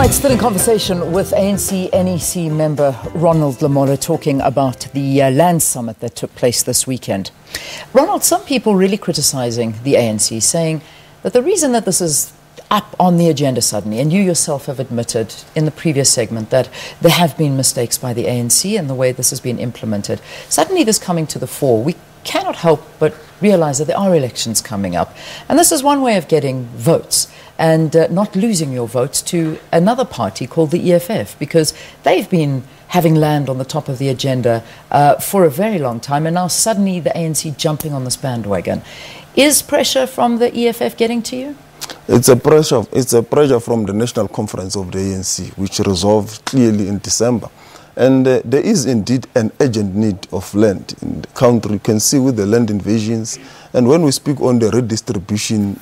Right, still in conversation with ANC NEC member Ronald Lamola, talking about the land summit that took place this weekend. Ronald, some people really criticising the ANC, saying that the reason that this is up on the agenda suddenly, and you yourself have admitted in the previous segment that there have been mistakes by the ANC and the way this has been implemented, suddenly this coming to the fore, we cannot help but realise that there are elections coming up. And this is one way of getting votes and not losing your votes to another party called the EFF, because they've been having land on the top of the agenda for a very long time, and now suddenly the ANC jumping on this bandwagon. Is pressure from the EFF getting to you? It's a pressure from the National Conference of the ANC, which resolved clearly in December. And there is indeed an urgent need of land in the country. You can see with the land invasions. And when we speak on the redistribution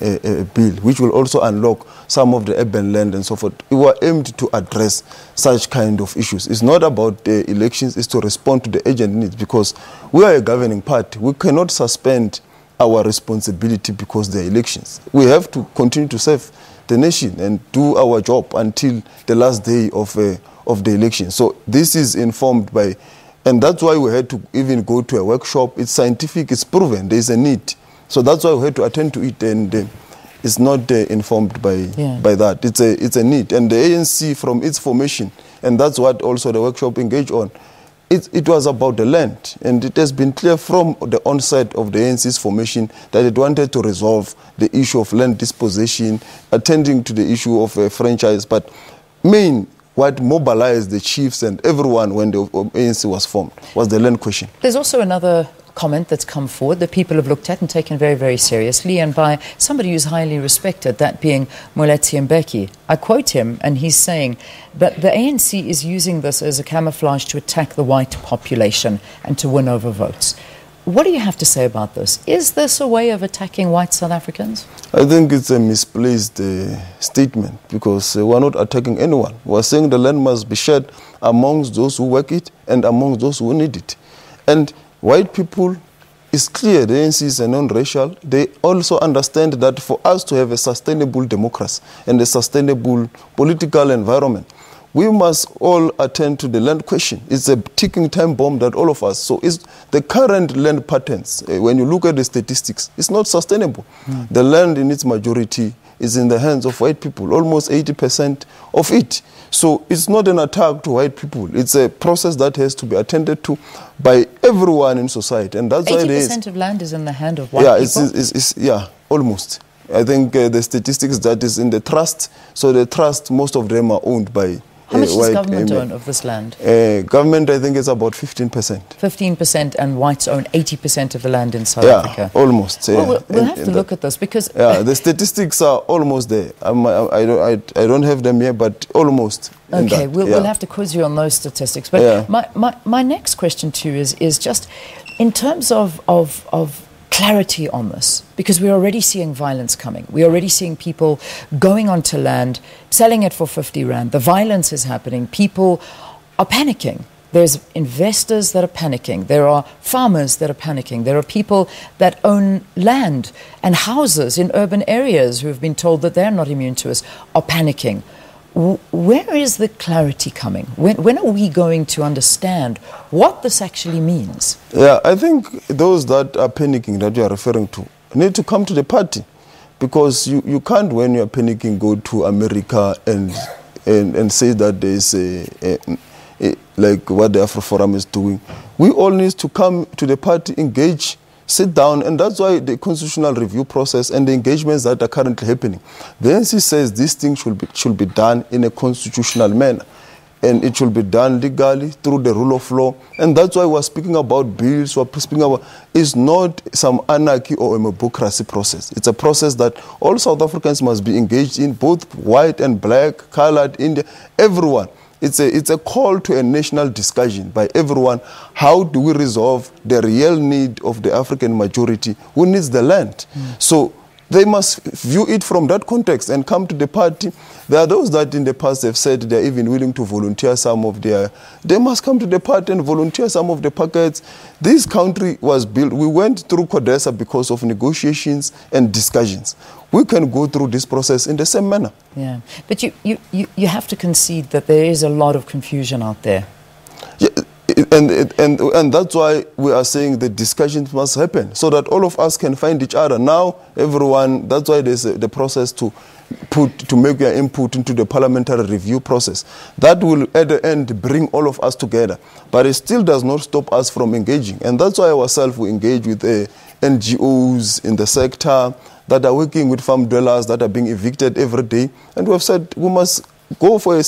bill, which will also unlock some of the urban land and so forth, we were aimed to address such kind of issues. It's not about the elections, it's to respond to the urgent needs, because we are a governing party. We cannot suspend our responsibility because there are elections. We have to continue to serve the nation and do our job until the last day of the election. So this is informed by, and that's why we had to even go to a workshop. It's scientific, it's proven, there is a need. So that's why we had to attend to it, and it's not informed by that. It's a need. And the ANC from its formation, and that's what also the workshop engaged on, it was about the land. And it has been clear from the onset of the ANC's formation that it wanted to resolve the issue of land disposition, attending to the issue of a franchise. But what mobilized the chiefs and everyone when the ANC was formed was the land question. There's also another comment that's come forward that people have looked at and taken very, very seriously, and by somebody who's highly respected, that being Moletti Mbeki. I quote him, and he's saying that the ANC is using this as a camouflage to attack the white population and to win over votes. What do you have to say about this? Is this a way of attacking white South Africans? I think it's a misplaced statement, because we're not attacking anyone. We're saying the land must be shared amongst those who work it and amongst those who need it. And white people, it's clear, the ANC is a non-racial. They also understand that for us to have a sustainable democracy and a sustainable political environment, we must all attend to the land question. It's a ticking time bomb that all of us. So it's the current land patterns, when you look at the statistics, it's not sustainable. The land in its majority is in the hands of white people, almost 80% of it. So it's not an attack to white people. It's a process that has to be attended to by everyone in society. And that's 80% why it is. 80% of land is in the hand of white people? Yeah, almost. I think the statistics that is in the trust, so the trust, most of them are owned by How much does government own of this land? Government, I think, is about 15%. 15%, and whites own 80% of the land in South Africa. Almost. Well, we'll have to look at this, because the statistics are almost there. I don't have them here, but almost. Okay, we'll have to quiz you on those statistics. But my next question to you is just in terms of clarity on this, because we're already seeing violence coming. We're already seeing people going onto land, selling it for 50 rand. The violence is happening. People are panicking. There's investors that are panicking. There are farmers that are panicking. There are people that own land and houses in urban areas who have been told that they're not immune to us, are panicking. Where is the clarity coming? When are we going to understand what this actually means? Yeah, I think those that are panicking, that you are referring to, need to come to the party, because you can't, when you are panicking, go to America and say that there is like what the Afro Forum is doing. We all need to come to the party, engage, sit down, and that's why the constitutional review process and the engagements that are currently happening. The ANC says these things should be done in a constitutional manner, and it should be done legally through the rule of law. And that's why we're speaking about bills. We're speaking about, it's not some anarchy or a democracy process. It's a process that all South Africans must be engaged in, both white and black, colored, Indian, everyone. It's a call to a national discussion by everyone. How do we resolve the real need of the African majority who needs the land? So they must view it from that context and come to the party. There are those that in the past have said they're even willing to volunteer some of their... They must come to the party and volunteer some of the packets. This country was built... We went through CODESA because of negotiations and discussions. We can go through this process in the same manner. Yeah, but you have to concede that there is a lot of confusion out there. Yeah, and that's why we are saying the discussions must happen so that all of us can find each other. Now, everyone, that's why there's the process to make your input into the parliamentary review process. That will, at the end, bring all of us together. But it still does not stop us from engaging. And that's why ourselves, we engage with NGOs in the sector that are working with farm dwellers that are being evicted every day. And we have said we must go for an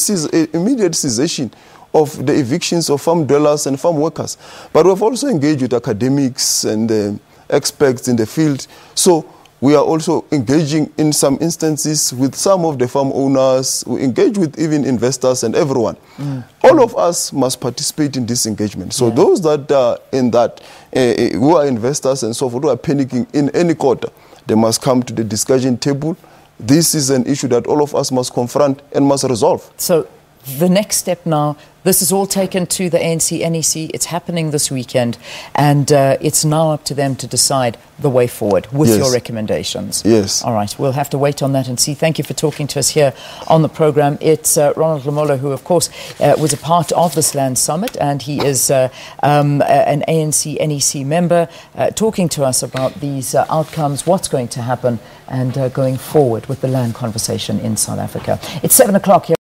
immediate cessation of the evictions of farm dwellers and farm workers. But we have also engaged with academics and experts in the field. So we are also engaging in some instances with some of the farm owners. We engage with even investors and everyone. All of us must participate in this engagement. So those that are in that, who are investors and so forth, who are panicking in any quarter, they must come to the discussion table. This is an issue that all of us must confront and must resolve. So the next step now, this is all taken to the ANC NEC. It's happening this weekend, and it's now up to them to decide the way forward with your recommendations. Yes. All right. We'll have to wait on that and see. Thank you for talking to us here on the program. It's Ronald Lamola, who, of course, was a part of this land summit, and he is an ANC NEC member, talking to us about these outcomes, what's going to happen, and going forward with the land conversation in South Africa. It's 7 o'clock here.